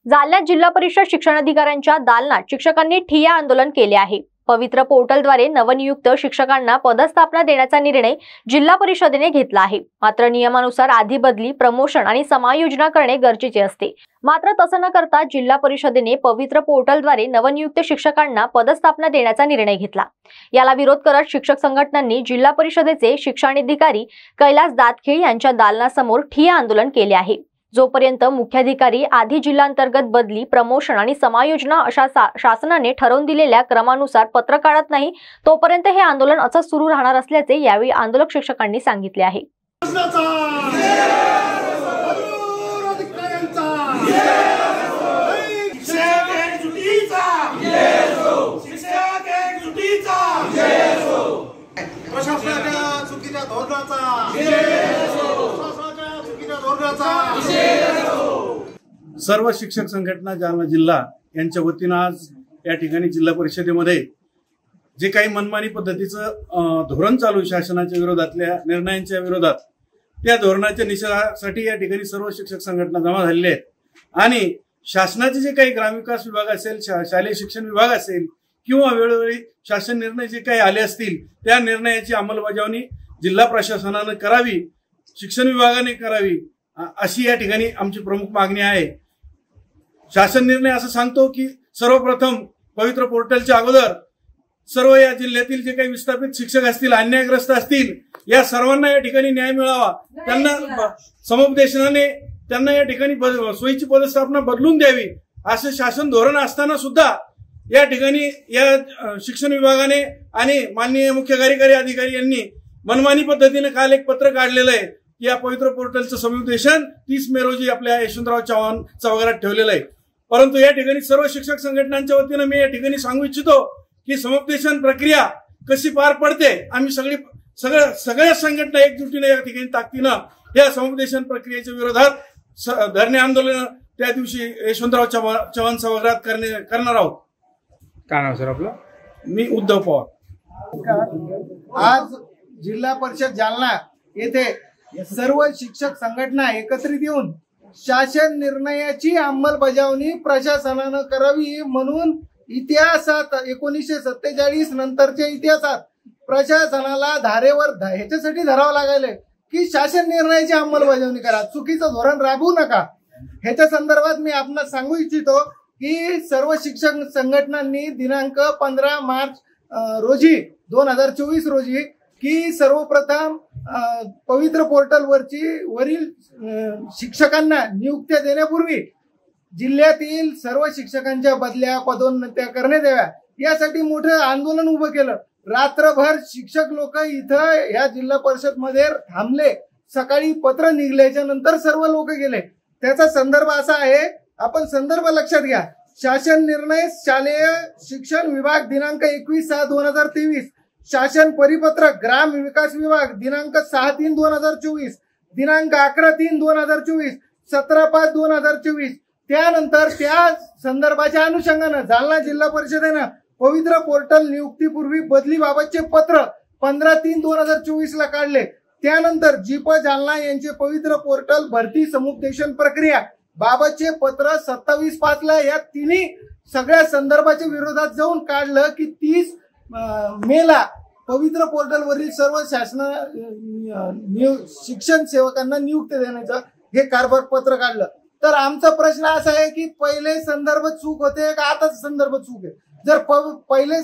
जालन्यात जिल्हा परिषद शिक्षणाधिकाऱ्यांच्या दालनात शिक्षकांनी ठिय्या आंदोलन केले आहे। पवित्र पोर्टलद्वारे नवनियुक्त शिक्षकांना पदस्थापना देण्याचा निर्णय जिल्हा परिषदेने घेतला आहे। मात्र नियमानुसार आधी बदली, प्रमोशन आणि समायोजन करणे गरजेचे असते। मात्र तसं न करता जिल्हा परिषदेने पवित्र पोर्टलद्वारे नवनियुक्त शिक्षकांना पदस्थापना देण्याचा निर्णय घेतला। याला विरोध करत शिक्षक संघटनांनी जिल्हा परिषदेचे शिक्षणाधिकारी कैलास दातखिळ यांच्या दालनासमोर ठिय्या आंदोलन केले आहे। जोपर्यंत मुख्याधिकारी आधी जिल्हांतर्गत बदली, प्रमोशन आणि समायोजना अशा शासनाने ठरवून दिलेल्या क्रमानुसार पत्र काढत नाही, तोपर्यंत हे आंदोलन असंच सुरू राहणार असल्याचे यावेळी आंदोलक शिक्षकांनी सांगितले आहे। सर्व शिक्षक संघटना जालना जिल्हा यांच्या वतीनं आज या ठिकाणी जिल्हा परिषदेमध्ये जे काही मनमानी पद्धतीचं धोरण चालू शासनाच्या विरोधातल्या निर्णयांच्या विरोधात, त्या धोरणाच्या निषेधासाठी या ठिकाणी सर्व शिक्षक संघटना जमा झालेल्या आहेत आणि शासनाचे जे काही ग्रामविकास विभाग असेल, शालेय शिक्षण विभाग असेल किंवा वेळोवेळी शासन निर्णय जे काही आले असतील त्या निर्णयाची अंमलबजावणी जिल्हा प्रशासनाने करावी, शिक्षण विभागाने करावी, अशी या ठिकाणी आमची प्रमुख मागणी आहे। शासन निर्णय असं सांगतो की सर्वप्रथम पवित्र पोर्टलच्या अगोदर सर्व या जिल्ह्यातील जे काही विस्थापित शिक्षक असतील, अन्यायग्रस्त असतील, या सर्वांना या ठिकाणी न्याय मिळावा, त्यांना समुपदेशनाने त्यांना या ठिकाणी सोयीची पदस्थापना बदलून द्यावी, असं शासन धोरण असताना सुद्धा या ठिकाणी या शिक्षण विभागाने आणि माननीय मुख्य कार्यकारी अधिकारी यांनी मनमानी पद्धतीने काल एक पत्र काढलेलं आहे की या पवित्र पोर्टलचं समुपदेशन 30 मे रोजी आपल्या यशवंतराव चव्हाण सभागृहात ठेवलेलं आहे। परंतु या ठिकाणी सर्व शिक्षक संघटनांच्या वतीनं मी या ठिकाणी सांगू इच्छितो की समुपदेशन प्रक्रिया कशी पार पडते, आम्ही सगळ्या संघटना एकजुटीने या ठिकाणी ताकदीनं या समुपदेशन प्रक्रियेच्या विरोधात धरणे आंदोलन त्या दिवशी यशवंतराव चव्हाण सभागृहात करणार आहोत। काय नाव सर आपलं? मी उद्धव पवार। आज जिल्हा परिषद जालना येथे सर्व शिक्षक संघटना एकत्रित येऊन शासन निर्णयाची अंमलबजावणी प्रशासनानं करावी म्हणून इतिहासात 1947 नंतरच्या इतिहासात प्रशासनाला धारेवर ह्याच्यासाठी धरावं लागले की शासन निर्णयाची अंमलबजावणी करा, चुकीचं धोरण राबवू नका। ह्याच्या संदर्भात मी आपणास सांगू इच्छितो की सर्व शिक्षक संघटनांनी दिनांक 15 मार्च रोजी 2024 रोजी की सर्वप्रथम पवित्र पोर्टल वरील शिक्षकांना नियुक्त्या देण्यापूर्वी जिल्ह्यातील सर्व शिक्षकांच्या बदल्या, पदोन्नत्या करण्यात याव्या, यासाठी मोठं आंदोलन उभं केलं। रात्रभर शिक्षक लोक इथं या जिल्हा परिषद मध्ये थांबले। सकाळी पत्र निघल्याच्या नंतर सर्व लोक गेले। त्याचा संदर्भ असा आहे, आपण संदर्भ लक्षात घ्या। शासन निर्णय शालेय शिक्षण विभाग दिनांक 21/6/2023, शासन परिपत्रक ग्राम विकास विभाग दिनांक 6/3/2024, दिनांक 11/3/2024, 17/5/2024। त्यानंतर त्या संदर्भाच्या अनुषंगानं जालना जिल्हा परिषदेनं पवित्र पोर्टल नियुक्तीपूर्वी बदलीबाबतचे पत्र 15/3/2024 ला काढले। त्यानंतर जीप जालना यांचे पवित्र पोर्टल भरती समुपदेशन प्रक्रिया बाबतचे पत्र 27/5 ला या तिन्ही सगळ्या संदर्भाच्या विरोधात जाऊन काढलं की 30 मे ला पवित्र पोर्टल वरील सर्व शिक्षण सेवकांना नियुक्ती देण्याचं हे कारभार पत्र काढलं। तर आमचा प्रश्न असा आहे की पहिले संदर्भ चूक होते का आताच संदर्भ चूक आहे? जर पहिले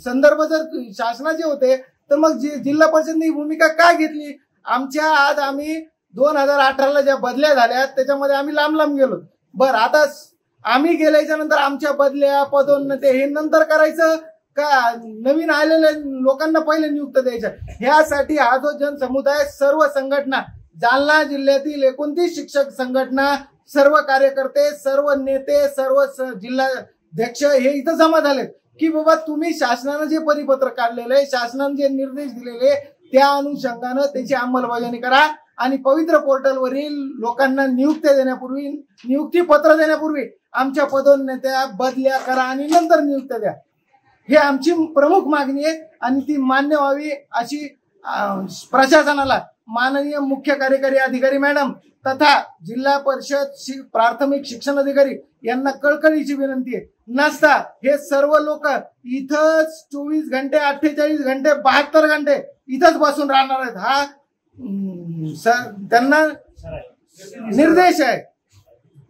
संदर्भ जर शासनाचे होते तर मग जिल्हा परिषदेने ही भूमिका का घेतली? आज आम्ही 2018 ज्या बदल्या झाल्या त्याच्यामध्ये आम्ही लांब गेलो। बरं, आता आम्ही गेल्याच्या नंतर आमच्या बदल्या, पदोन्नती हे नंतर करायचं का नवीन आलेल्या लोकांना पहिले नियुक्त द्यायचं? ह्यासाठी हा जो जनसमुदाय, सर्व संघटना, जालना जिल्ह्यातील 29 शिक्षक संघटना, सर्व कार्यकर्ते, सर्व नेते, सर्व जिल्हाध्यक्ष हे इथं जमा झालेत की बाबा तुम्ही शासनानं जे परिपत्र काढलेले, शासनाने जे निर्देश दिलेले त्या अनुषंगानं त्याची अंमलबजावणी करा आणि पवित्र पोर्टल वरील लोकांना नियुक्ती पत्र देण्यापूर्वी आमच्या पदोन्नत्या, बदल्या करा आणि नंतर नियुक्त्या द्या। हे आमची प्रमुख मागणी आहे आणि ती मान्य व्हावी अशी प्रशासनाला माननीय मुख्य कार्यकारी अधिकारी मॅडम तथा जिल्हा परिषद प्राथमिक शिक्षण अधिकारी यांना कळकळीची विनंती आहे, नसता हे सर्व लोक इथंच 24 घंटे 48 घंटे 72 घंटे इथंच बसून राहणार आहेत. हा त्यांना निर्देश आहे.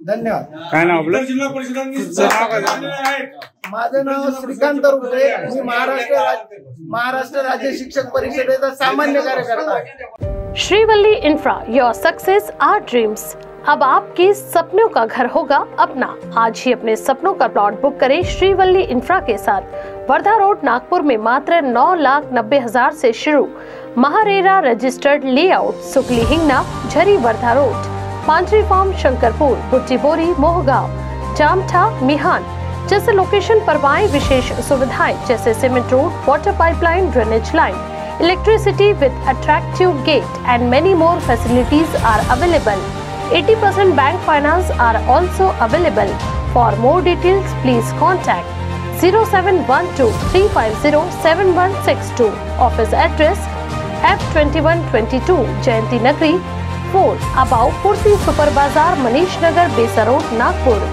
धन्यवाद. काय नाव आपलं? जिल्हा परिषदांनी माझं नाव श्रीकांत रुपे. मी महाराष्ट्र राज्य शिक्षक परिषदेचा सामान्य कार्यकर्ता आहे. Shrivalli Infra, your success our dreams. अब आपके सपनों का घर होगा अपना। आज ही अपने सपनों का प्लॉट बुक करें श्रीवल्ली इंफ्रा के साथ। वर्धा रोड, नागपुर में मात्र 9,90,000 से शुरू। महारेरा रजिस्टर्ड लेआउट, सुकली हिंगना, झरी वर्धा रोड, पांचरी फार्म, शंकरपुर, बुच्चीबोरी, मोहगांव, जामठा, मिहान जैसे लोकेशन पर पाएं विशेष सुविधाएं जैसे cement road, water pipeline, drainage line, electricity with attractive gate and many more facilities are available. 80% bank finance are also available. For more details, please contact 0712 350 7162. Office address F2122 Jayanti Nagri 4 above Purti Super Bazaar, Manish Nagar, Besa Road, Nagpur.